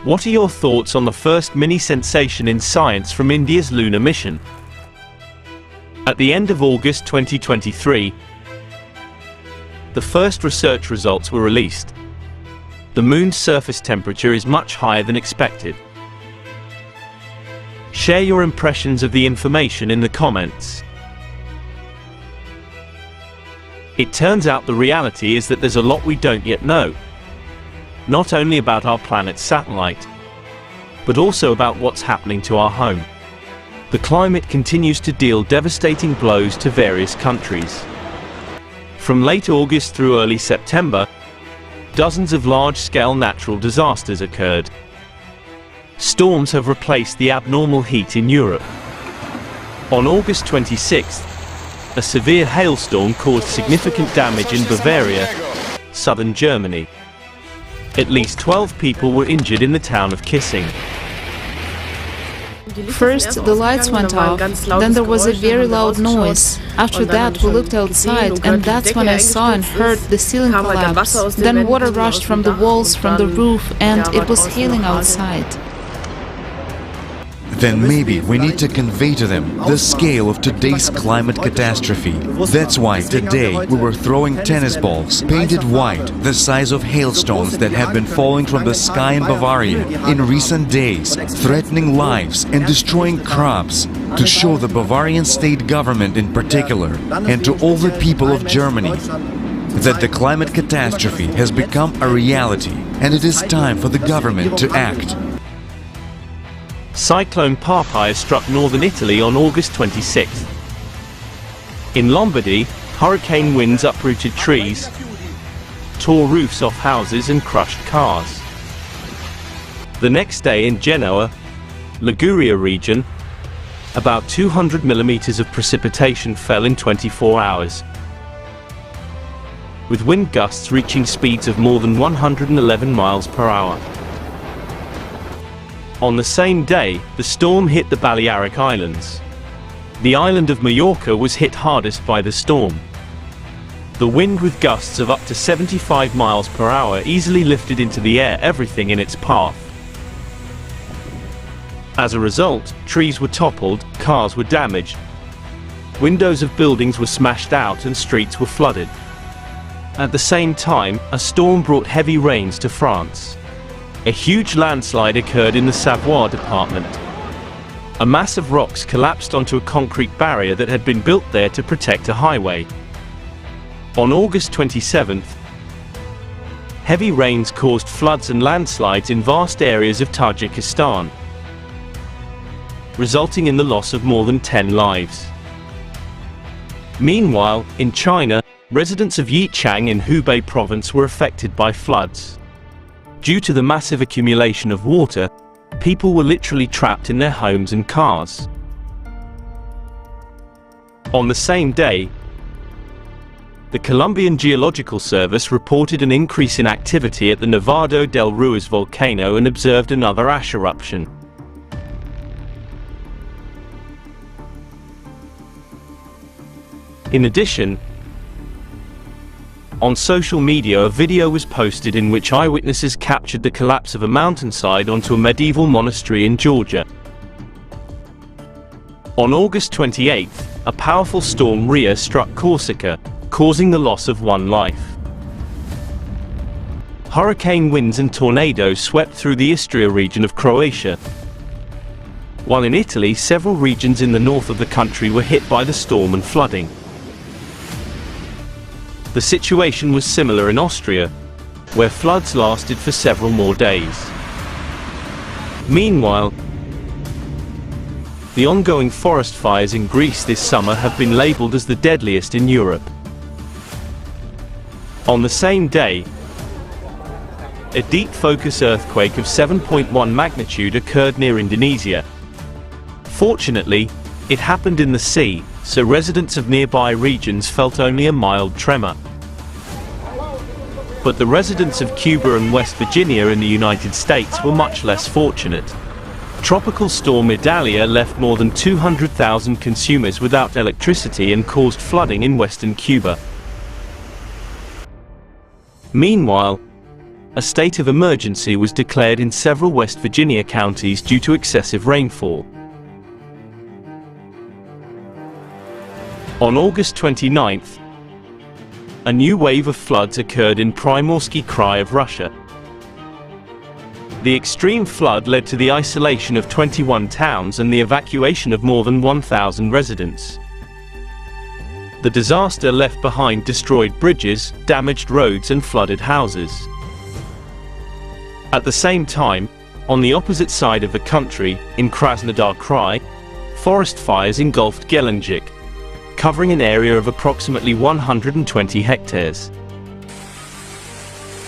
What are your thoughts on the first mini sensation in science from India's lunar mission? At the end of August 2023, the first research results were released. The moon's surface temperature is much higher than expected. Share your impressions of the information in the comments. It turns out the reality is that there's a lot we don't yet know. Not only about our planet's satellite, but also about what's happening to our home. The climate continues to deal devastating blows to various countries. From late August through early September, dozens of large-scale natural disasters occurred. Storms have replaced the abnormal heat in Europe. On August 26th, a severe hailstorm caused significant damage in Bavaria, southern Germany. At least 12 people were injured in the town of Yichang. First, the lights went off, then there was a very loud noise. After that, we looked outside, and that's when I saw and heard the ceiling collapse. Then water rushed from the walls, from the roof, and it was hailing outside. Then maybe we need to convey to them the scale of today's climate catastrophe. That's why today we were throwing tennis balls, painted white, the size of hailstones that have been falling from the sky in Bavaria in recent days, threatening lives and destroying crops, to show the Bavarian state government in particular, and to all the people of Germany, that the climate catastrophe has become a reality and it is time for the government to act. Cyclone Poppaea struck northern Italy on August 26th. In Lombardy, hurricane winds uprooted trees, tore roofs off houses and crushed cars. The next day in Genoa, Liguria region, about 200 millimeters of precipitation fell in 24 hours, with wind gusts reaching speeds of more than 111 miles per hour. On the same day, the storm hit the Balearic Islands. The island of Mallorca was hit hardest by the storm. The wind, with gusts of up to 75 miles per hour, easily lifted into the air everything in its path. As a result, trees were toppled, cars were damaged, windows of buildings were smashed out and streets were flooded. At the same time, a storm brought heavy rains to France. A huge landslide occurred in the Savoie department. A mass of rocks collapsed onto a concrete barrier that had been built there to protect a highway. On August 27th, heavy rains caused floods and landslides in vast areas of Tajikistan, resulting in the loss of more than 10 lives. Meanwhile, in China, residents of Yichang in Hubei Province were affected by floods. Due to the massive accumulation of water, people were literally trapped in their homes and cars. On the same day, the Colombian Geological Service reported an increase in activity at the Nevado del Ruiz volcano and observed another ash eruption. In addition, on social media, a video was posted in which eyewitnesses captured the collapse of a mountainside onto a medieval monastery in Georgia. On August 28th, a powerful storm Ria struck Corsica, causing the loss of one life. Hurricane winds and tornadoes swept through the Istria region of Croatia, while in Italy several regions in the north of the country were hit by the storm and flooding. The situation was similar in Austria, where floods lasted for several more days. Meanwhile, the ongoing forest fires in Greece this summer have been labeled as the deadliest in Europe. On the same day, a deep focus earthquake of 7.1 magnitude occurred near Indonesia. Fortunately, it happened in the sea, so residents of nearby regions felt only a mild tremor. But the residents of Cuba and West Virginia in the United States were much less fortunate. Tropical storm Idalia left more than 200,000 consumers without electricity and caused flooding in western Cuba. Meanwhile, a state of emergency was declared in several West Virginia counties due to excessive rainfall. On August 29th, a new wave of floods occurred in Primorsky Krai of Russia. The extreme flood led to the isolation of 21 towns and the evacuation of more than 1,000 residents. The disaster left behind destroyed bridges, damaged roads and flooded houses. At the same time, on the opposite side of the country, in Krasnodar Krai, forest fires engulfed Gelendzhik, covering an area of approximately 120 hectares.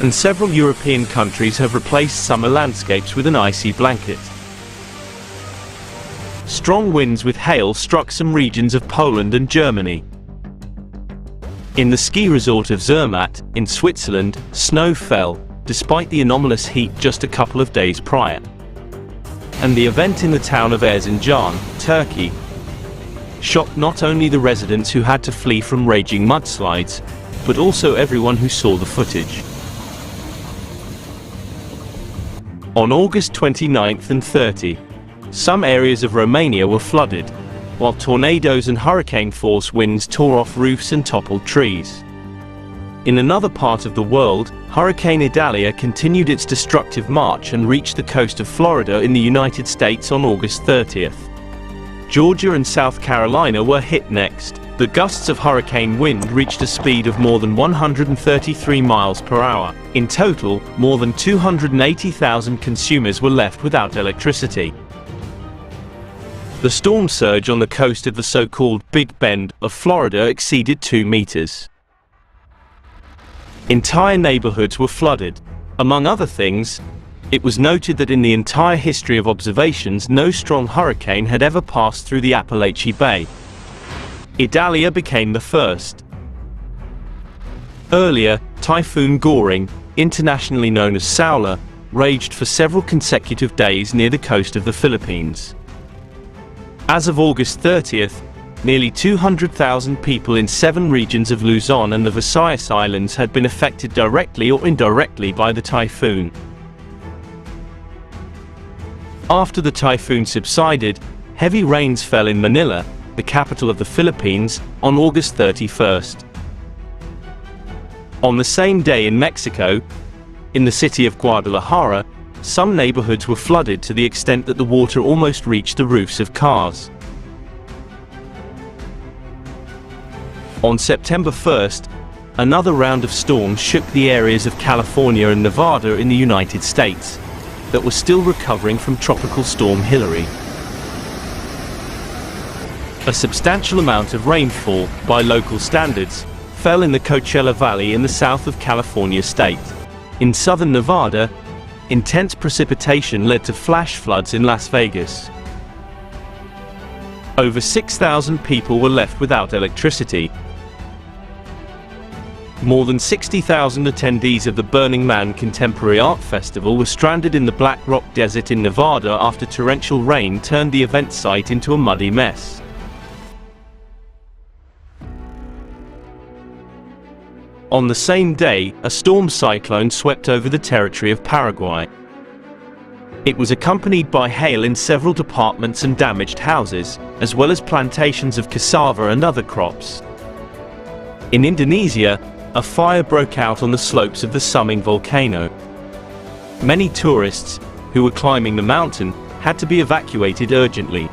And several European countries have replaced summer landscapes with an icy blanket. Strong winds with hail struck some regions of Poland and Germany. In the ski resort of Zermatt, in Switzerland, snow fell, despite the anomalous heat just a couple of days prior. And the event in the town of Erzincan, Turkey, shocked not only the residents who had to flee from raging mudslides, but also everyone who saw the footage. On August 29th and 30, some areas of Romania were flooded, while tornadoes and hurricane-force winds tore off roofs and toppled trees. In another part of the world, Hurricane Idalia continued its destructive march and reached the coast of Florida in the United States on August 30th. Georgia and South Carolina were hit next. The gusts of hurricane wind reached a speed of more than 133 miles per hour. In total, more than 280,000 consumers were left without electricity. The storm surge on the coast of the so-called Big Bend of Florida exceeded 2 meters. Entire neighborhoods were flooded. Among other things, it was noted that in the entire history of observations, no strong hurricane had ever passed through the Appalachee Bay. Idalia became the first. Earlier, Typhoon Goring, internationally known as Saula, raged for several consecutive days near the coast of the Philippines. As of August 30th, nearly 200,000 people in 7 regions of Luzon and the Visayas Islands had been affected directly or indirectly by the typhoon. After the typhoon subsided, heavy rains fell in Manila, the capital of the Philippines, on August 31st. On the same day in Mexico, in the city of Guadalajara, some neighborhoods were flooded to the extent that the water almost reached the roofs of cars. On September 1st, another round of storms shook the areas of California and Nevada in the United States that were still recovering from Tropical Storm Hillary. A substantial amount of rainfall, by local standards, fell in the Coachella Valley in the south of California state. In southern Nevada, intense precipitation led to flash floods in Las Vegas. Over 6,000 people were left without electricity. More than 60,000 attendees of the Burning Man Contemporary Art Festival were stranded in the Black Rock Desert in Nevada after torrential rain turned the event site into a muddy mess. On the same day, a storm cyclone swept over the territory of Paraguay. It was accompanied by hail in several departments and damaged houses, as well as plantations of cassava and other crops. In Indonesia, a fire broke out on the slopes of the Suming volcano. Many tourists, who were climbing the mountain, had to be evacuated urgently.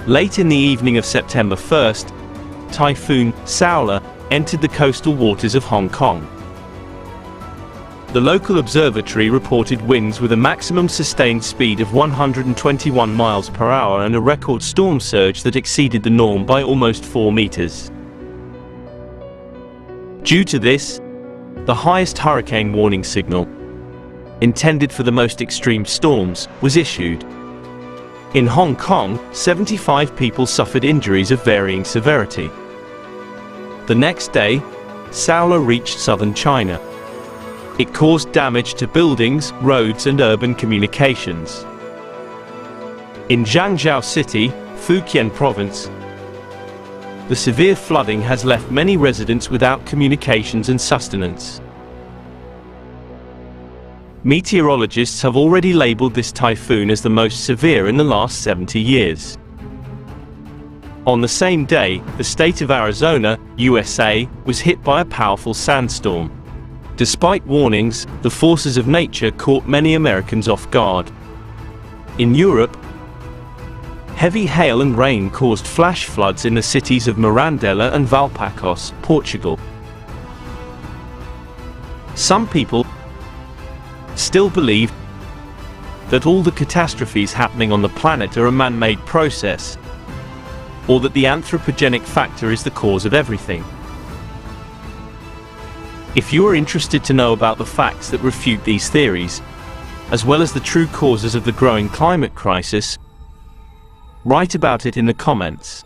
Late in the evening of September 1st, Typhoon Saula entered the coastal waters of Hong Kong. The local observatory reported winds with a maximum sustained speed of 121 miles per hour and a record storm surge that exceeded the norm by almost 4 meters. Due to this, the highest hurricane warning signal, intended for the most extreme storms, was issued. In Hong Kong, 75 people suffered injuries of varying severity. The next day, Saula reached southern China. It caused damage to buildings, roads and urban communications. In Zhangjiao City, Fujian Province, The severe flooding has left many residents without communications and sustenance. Meteorologists have already labeled this typhoon as the most severe in the last 70 years. On the same day, the state of Arizona, USA, was hit by a powerful sandstorm. Despite warnings, the forces of nature caught many Americans off guard. In Europe, heavy hail and rain caused flash floods in the cities of Mirandela and Valpacos, Portugal. Some people still believe that all the catastrophes happening on the planet are a man-made process, or that the anthropogenic factor is the cause of everything. If you are interested to know about the facts that refute these theories, as well as the true causes of the growing climate crisis, write about it in the comments.